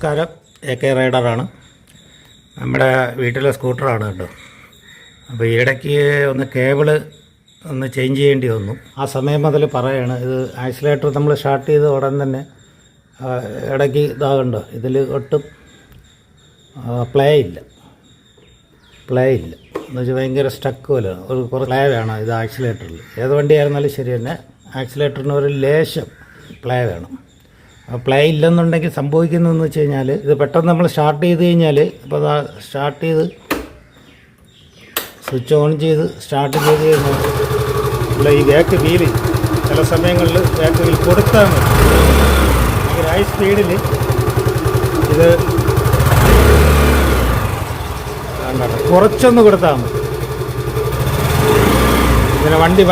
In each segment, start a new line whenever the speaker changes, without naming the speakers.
നമസ്കാരം, AK റൈഡറാണ്. നമ്മുടെ വീട്ടിലെ സ്കൂട്ടറാണ് കേട്ടോ. അപ്പോൾ ഇടയ്ക്ക് ഒന്ന് കേബിള് ഒന്ന് ചേഞ്ച് ചെയ്യേണ്ടി വന്നു. ആ സമയം മുതൽ പറയാണ്, ഇത് ആക്സിലേറ്റർ നമ്മൾ സ്റ്റാർട്ട് ചെയ്ത് ഉടൻ തന്നെ ഇടയ്ക്ക് ഇതാകണ്ടോ, ഇതിൽ ഒട്ടും പ്ലേ ഇല്ല എന്ന് വെച്ചാൽ ഭയങ്കര സ്റ്റക്ക് പോലെ കുറച്ച് പ്ലേ വേണം ഇത് ആക്സിലേറ്ററിൽ. ഏത് വണ്ടിയായിരുന്നാലും ശരി തന്നെ ആക്സിലേറ്ററിന് ഒരു ലേശം പ്ലേ വേണം. പ്ലേ ഇല്ലെന്നുണ്ടെങ്കിൽ സംഭവിക്കുന്നതെന്ന് വെച്ച് കഴിഞ്ഞാൽ, ഇത് പെട്ടെന്ന് നമ്മൾ സ്റ്റാർട്ട് ചെയ്ത് കഴിഞ്ഞാൽ, ഇപ്പോൾ സ്റ്റാർട്ട് ചെയ്ത് സ്വിച്ച് ഓൺ ചെയ്ത് സ്റ്റാർട്ട് ചെയ്ത് കഴിഞ്ഞാൽ ഉള്ള ഈ ബാക്ക് വീല് ചില സമയങ്ങളിൽ ബാക്ക് വീൽ കൊടുത്താൽ മതി. ഭയങ്കര ഹൈ സ്പീഡിൽ ഇത് കുറച്ചൊന്ന് കൊടുത്താൽ മതി. ഇങ്ങനെ വണ്ടി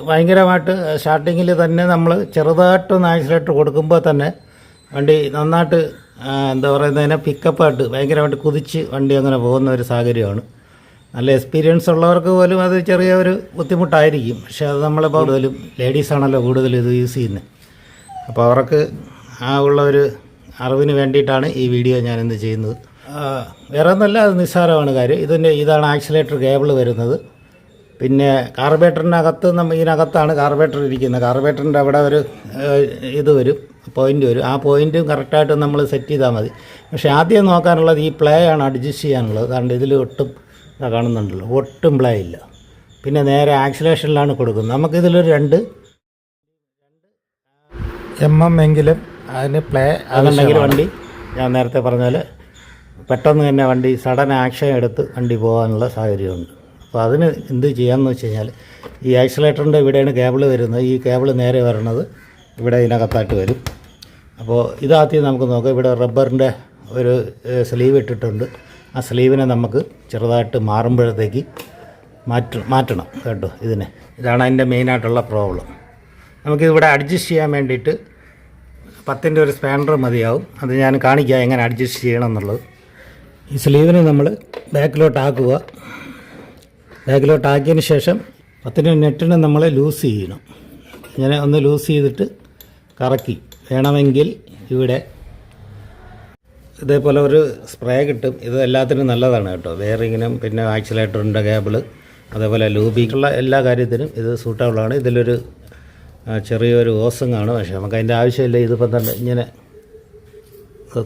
ഭയങ്കരമായിട്ട് സ്റ്റാർട്ടിങ്ങിൽ തന്നെ നമ്മൾ ചെറുതായിട്ടൊന്ന് ആക്സിലേറ്റർ കൊടുക്കുമ്പോൾ തന്നെ വണ്ടി നന്നായിട്ട് എന്താ പറയുന്നതിനെ പിക്കപ്പായിട്ട് ഭയങ്കരമായിട്ട് കുതിച്ച് വണ്ടി അങ്ങനെ പോകുന്ന ഒരു സാഹചര്യമാണ്. നല്ല എക്സ്പീരിയൻസ് ഉള്ളവർക്ക് പോലും അത് ചെറിയ ഒരു ബുദ്ധിമുട്ടായിരിക്കും. പക്ഷേ അത് നമ്മൾ കൂടുതലും ലേഡീസാണല്ലോ കൂടുതൽ ഇത് യൂസ് ചെയ്യുന്നത്. അപ്പോൾ അവർക്ക് ആ ഉള്ള ഒരു അറിവിന് വേണ്ടിയിട്ടാണ് ഈ വീഡിയോ ഞാനിന്ന് ചെയ്യുന്നത്. വേറെ ഒന്നുമല്ല, അത് നിസ്സാരമാണ് കാര്യം. ഇതാണ് ആക്സിലേറ്റർ കേബിൾ വരുന്നത്. പിന്നെ കാർബേറ്ററിനകത്ത് ഇതിനകത്താണ് കാർബേറ്റർ ഇരിക്കുന്നത്. കാർബേറ്ററിൻ്റെ അവിടെ ഒരു ഇത് വരും, പോയിൻ്റ് വരും. ആ പോയിൻറ്റും കറക്റ്റായിട്ട് നമ്മൾ സെറ്റ് ചെയ്താൽ മതി. പക്ഷേ ആദ്യം നോക്കാനുള്ളത് ഈ പ്ലേ ആണ് അഡ്ജസ്റ്റ് ചെയ്യാനുള്ളത്. കാരണം ഇതിൽ ഒട്ടും കാണുന്നുണ്ടല്ലോ, ഒട്ടും പ്ലേ ഇല്ല. പിന്നെ നേരെ ആക്സിലേഷനിലാണ് കൊടുക്കുന്നത്. നമുക്കിതിലൊരു 2 mm എങ്കിലും അതിന് പ്ലേ അതുണ്ടെങ്കിൽ വണ്ടി, ഞാൻ നേരത്തെ പറഞ്ഞ പോലെ പെട്ടെന്ന് തന്നെ വണ്ടി സഡൻ ആക്ഷൻ എടുത്ത് വണ്ടി പോകാനുള്ള സാഹചര്യമുണ്ട്. അപ്പോൾ അതിന് എന്ത് ചെയ്യാമെന്ന് വെച്ച് കഴിഞ്ഞാൽ, ഈ ആക്സിലേറ്ററിൻ്റെ ഇവിടെയാണ് കേബിൾ വരുന്നത്. ഈ കേബിൾ നേരെ വരണത് ഇവിടെ ഇതിനകത്തായിട്ട് വരും. അപ്പോൾ ഇതാദ്യം നമുക്ക് നോക്കാം. ഇവിടെ റബ്ബറിൻ്റെ ഒരു സ്ലീവ് ഇട്ടിട്ടുണ്ട്. ആ സ്ലീവിനെ നമുക്ക് ചെറുതായിട്ട് മാറുമ്പോഴത്തേക്ക് മാറ്റണം കേട്ടോ. ഇതാണ് അതിൻ്റെ മെയിനായിട്ടുള്ള പ്രോബ്ലം. നമുക്കിവിടെ അഡ്ജസ്റ്റ് ചെയ്യാൻ വേണ്ടിയിട്ട് 10-ൻ്റെ ഒരു സ്പാനർ മതിയാവും. അത് ഞാൻ കാണിക്കാം എങ്ങനെ അഡ്ജസ്റ്റ് ചെയ്യണം എന്നുള്ളത്. ഈ സ്ലീവിനെ നമ്മൾ ബാക്കിലോട്ടാക്കിയതിന് ശേഷം 10-ൻ്റെ നെറ്റിനെ നമ്മൾ ലൂസ് ചെയ്യണം. ഇങ്ങനെ ഒന്ന് ലൂസ് ചെയ്തിട്ട് കറക്കി വേണമെങ്കിൽ ഇവിടെ ഇതേപോലെ ഒരു സ്പ്രേ കിട്ടും. ഇത് എല്ലാത്തിനും നല്ലതാണ് കേട്ടോ. ബെയറിങ്ങിനും പിന്നെ ആക്സിലേറ്ററിൻ്റെ കേബിള് അതേപോലെ ലൂബിക്കുള്ള എല്ലാ കാര്യത്തിനും ഇത് സൂട്ടബിളാണ്. ഇതിലൊരു ചെറിയൊരു ഓസം കാണും, പക്ഷേ നമുക്ക് അതിൻ്റെ ആവശ്യമില്ല. ഇതിപ്പം തന്നെ ഇങ്ങനെ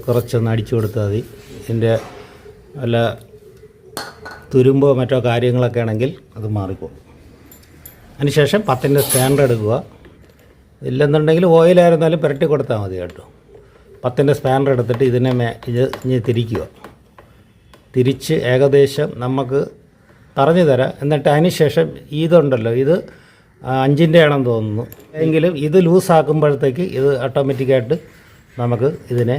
കുറച്ചൊന്ന് അടിച്ചു കൊടുത്താൽ മതി. ഇതിൻ്റെ വല്ല തുരുമ്പോ മറ്റോ കാര്യങ്ങളൊക്കെ ആണെങ്കിൽ അത് മാറിപ്പോകും. അതിനുശേഷം 10-ൻ്റെ സ്പാനർ എടുക്കുക. ഇല്ലെന്നുണ്ടെങ്കിൽ ഓയിലായിരുന്നാലും പുരട്ടി കൊടുത്താൽ മതി കേട്ടോ. 10-ൻ്റെ സ്പാനർ എടുത്തിട്ട് ഇനി തിരിച്ച് ഏകദേശം നമുക്ക് പറഞ്ഞു തരാം. എന്നിട്ട് അതിന് ശേഷം ഇതുണ്ടല്ലോ, ഇത് 5-ൻ്റെ ആണെന്ന് തോന്നുന്നു. എങ്കിലും ഇത് ലൂസാക്കുമ്പോഴത്തേക്ക് ഇത് ഓട്ടോമാറ്റിക്കായിട്ട് നമുക്ക് ഇതിനെ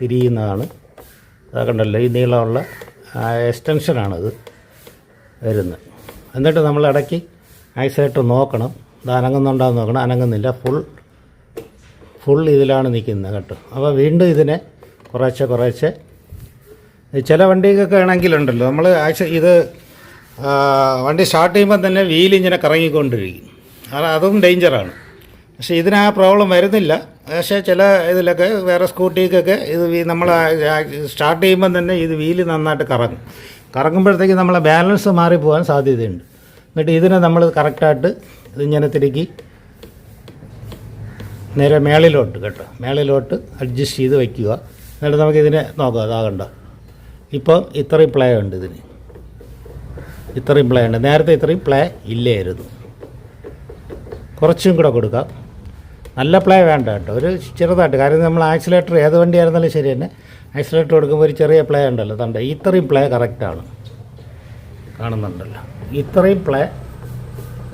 തിരിയുന്നതാണ്. അതൊക്കെയുണ്ടല്ലോ, ഈ നീളമുള്ള എക്സ്റ്റൻഷനാണിത് വരുന്നത്. എന്നിട്ട് നമ്മൾ ഇടയ്ക്ക് ആക്സിലേറ്റർ നോക്കണം, ഇത് അനങ്ങുന്നുണ്ടാകുന്ന നോക്കണം. അനങ്ങുന്നില്ല, ഫുൾ ഇതിലാണ് നിൽക്കുന്നത് കേട്ടോ. അപ്പോൾ വീണ്ടും ഇതിനെ കുറേശ്ശെ ചില വണ്ടിക്കൊക്കെ ആണെങ്കിലുണ്ടല്ലോ, നമ്മൾ ഇത് വണ്ടി സ്റ്റാർട്ട് ചെയ്യുമ്പോൾ തന്നെ വീലിങ്ങനെ കറങ്ങിക്കൊണ്ടിരിക്കും. അതും ഡേഞ്ചറാണ്. പക്ഷേ ഇതിന് ആ പ്രോബ്ലം വരുന്നില്ല. പക്ഷേ ചില ഇതിലൊക്കെ വേറെ സ്കൂട്ടിക്കൊക്കെ ഇത് നമ്മൾ സ്റ്റാർട്ട് ചെയ്യുമ്പം തന്നെ ഇത് വീല് നന്നായിട്ട് കറങ്ങുമ്പോഴത്തേക്ക് നമ്മളെ ബാലൻസ് മാറിപ്പോകാൻ സാധ്യതയുണ്ട്. എന്നിട്ട് ഇതിനെ നമ്മൾ കറക്റ്റായിട്ട് ഇതിങ്ങനെ തിരുക്കി നേരെ മേളിലോട്ട് അഡ്ജസ്റ്റ് ചെയ്ത് വയ്ക്കുക. എന്നിട്ട് നമുക്കിതിനെ നോക്കാം. അതാകണ്ട, ഇപ്പോൾ ഇത്രയും പ്ലേ ഉണ്ട്. ഇത്രയും പ്ലേ ഉണ്ട്. നേരത്തെ ഇത്രയും പ്ലേ ഇല്ലായിരുന്നു. കുറച്ചും കൂടെ കൊടുക്കാം. നല്ല പ്ലേ വേണ്ട കേട്ടോ, ഒരു ചെറുതായിട്ട്. കാര്യം നമ്മൾ ആക്സിലേറ്റർ ഏത് വണ്ടിയായിരുന്നാലും ശരി തന്നെ ആക്സിലേറ്റർ കൊടുക്കുമ്പോൾ ഒരു ചെറിയ പ്ലേ ഉണ്ടല്ലോ. ഇത്രയും പ്ലേ കറക്റ്റാണ്, കാണുന്നുണ്ടല്ലോ. ഇത്രയും പ്ലേ,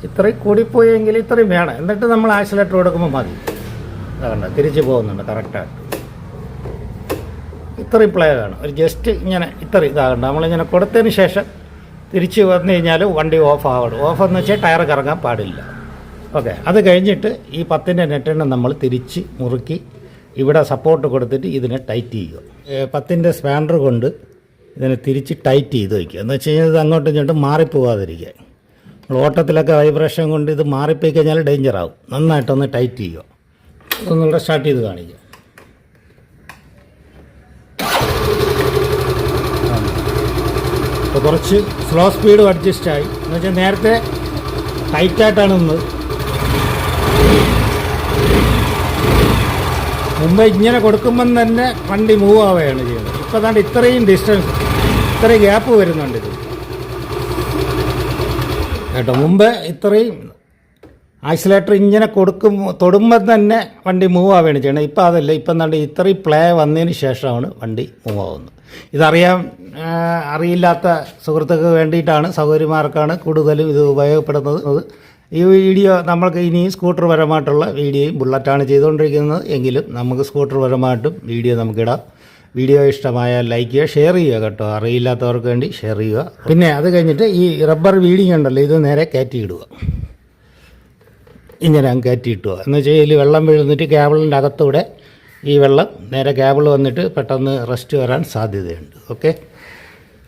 ഇത്രയും കൂടിപ്പോയെങ്കിൽ ഇത്രയും വേണം. എന്നിട്ട് നമ്മൾ ആക്സിലേറ്റർ കൊടുക്കുമ്പോൾ മതി. അതുകൊണ്ട് തിരിച്ച് പോകുന്നുണ്ട് കറക്റ്റായിട്ട്. ഇത്രയും പ്ലേ വേണം. ഒരു ജസ്റ്റ് ഇങ്ങനെ ഇത്രയും ഇതാകണ്ട. നമ്മളിങ്ങനെ കൊടുത്തതിന് ശേഷം തിരിച്ച് വന്നു കഴിഞ്ഞാൽ വണ്ടി ഓഫെന്ന് വെച്ചാൽ ടയർ കറങ്ങാൻ പാടില്ല. ഓക്കെ, അത് കഴിഞ്ഞിട്ട് ഈ 10-ൻ്റെ നെറ്റിനെ നമ്മൾ തിരിച്ച് മുറുക്കി ഇവിടെ സപ്പോർട്ട് കൊടുത്തിട്ട് ഇതിനെ ടൈറ്റ് ചെയ്യുക. 10-ൻ്റെ സ്പാനർ കൊണ്ട് ഇതിനെ തിരിച്ച് ടൈറ്റ് ചെയ്ത് വയ്ക്കുക. എന്ന് വെച്ച് കഴിഞ്ഞാൽ ഇത് അങ്ങോട്ടും ഇങ്ങോട്ടും മാറിപ്പോകാതിരിക്കുക. ഓട്ടത്തിലൊക്കെ വൈബ്രേഷൻ കൊണ്ട് ഇത് മാറിപ്പോയി കഴിഞ്ഞാൽ ഡേഞ്ചറാവും. നന്നായിട്ടൊന്ന് ടൈറ്റ് ചെയ്യുക. ഒന്നുകൂടെ സ്റ്റാർട്ട് ചെയ്ത് കാണിക്കുക. അപ്പോൾ കുറച്ച് സ്ലോ സ്പീഡും അഡ്ജസ്റ്റായി. എന്ന് വെച്ചാൽ നേരത്തെ ടൈറ്റായിട്ടാണ് നിന്നത്. മുമ്പ് ഇങ്ങനെ കൊടുക്കുമ്പം തന്നെ വണ്ടി മൂവ് ആവുകയാണ് ചെയ്യുന്നത്. ഇപ്പോൾ അതാണ്ട് ഇത്രയും ഡിസ്റ്റൻസ്, ഇത്രയും ഗ്യാപ്പ് വരുന്നുണ്ട് ഇത് കേട്ടോ. മുമ്പ് ഇത്രയും ആക്സിലേറ്റർ ഇങ്ങനെ തൊടുമ്പം തന്നെ വണ്ടി മൂവ് ആവുകയാണ് ചെയ്യണത്. ഇപ്പോൾ അതല്ല. ഇപ്പം എന്താണ്ട് ഇത്രയും പ്ലേ വന്നതിന് ശേഷമാണ് വണ്ടി മൂവ് ആവുന്നത്. അറിയില്ലാത്ത സുഹൃത്തുക്കൾക്ക് വേണ്ടിയിട്ടാണ്, സൗകര്യമാർക്കാണ് കൂടുതലും ഇത് ഉപയോഗപ്പെടുന്നത്. ഈ വീഡിയോ നമ്മൾക്ക് ഇനി സ്കൂട്ടർ പരമായിട്ടുള്ള വീഡിയോയും ബുള്ളറ്റാണ് ചെയ്തുകൊണ്ടിരിക്കുന്നത്. എങ്കിലും നമുക്ക് സ്കൂട്ടർ പരമായിട്ടും വീഡിയോ നമുക്കിടാം. വീഡിയോ ഇഷ്ടമായാൽ ലൈക്ക് ചെയ്യുക, ഷെയർ ചെയ്യുക കേട്ടോ. അറിയില്ലാത്തവർക്ക് വേണ്ടി ഷെയർ ചെയ്യുക. പിന്നെ അത് കഴിഞ്ഞിട്ട് ഈ റബ്ബർ വീഡിങ് ഉണ്ടല്ലോ, ഇത് നേരെ കയറ്റിയിടുക. ഇങ്ങനെ കയറ്റിയിട്ടുക എന്ന് വെച്ചാൽ ഇതിൽ വെള്ളം വീഴുന്നിട്ട് കേബിളിൻ്റെ അകത്തൂടെ ഈ വെള്ളം നേരെ കേബിൾ വന്നിട്ട് പെട്ടെന്ന് റെസ്റ്റ് വരാൻ സാധ്യതയുണ്ട്. ഓക്കെ,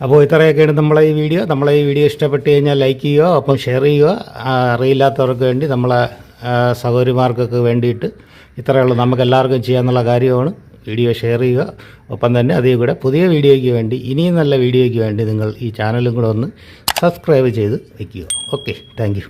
അപ്പോൾ ഇത്രയൊക്കെയാണ് നമ്മളെ ഈ വീഡിയോ ഇഷ്ടപ്പെട്ട് കഴിഞ്ഞാൽ ലൈക്ക് ചെയ്യുക, ഒപ്പം ഷെയർ ചെയ്യുക. അറിയില്ലാത്തവർക്ക് വേണ്ടി, നമ്മളെ സഹോദരിമാർക്കൊക്കെ വേണ്ടിയിട്ട് ഇത്രയുള്ളൂ. നമുക്കെല്ലാവർക്കും ചെയ്യാമെന്നുള്ള കാര്യമാണ്. വീഡിയോ ഷെയർ ചെയ്യുക. ഒപ്പം തന്നെ അതേ കൂടെ പുതിയ വീഡിയോയ്ക്ക് വേണ്ടി, ഇനിയും നല്ല വീഡിയോയ്ക്ക് വേണ്ടി നിങ്ങൾ ഈ ചാനലും കൂടെ ഒന്ന് സബ്സ്ക്രൈബ് ചെയ്ത് വയ്ക്കുക. Okay, thank you.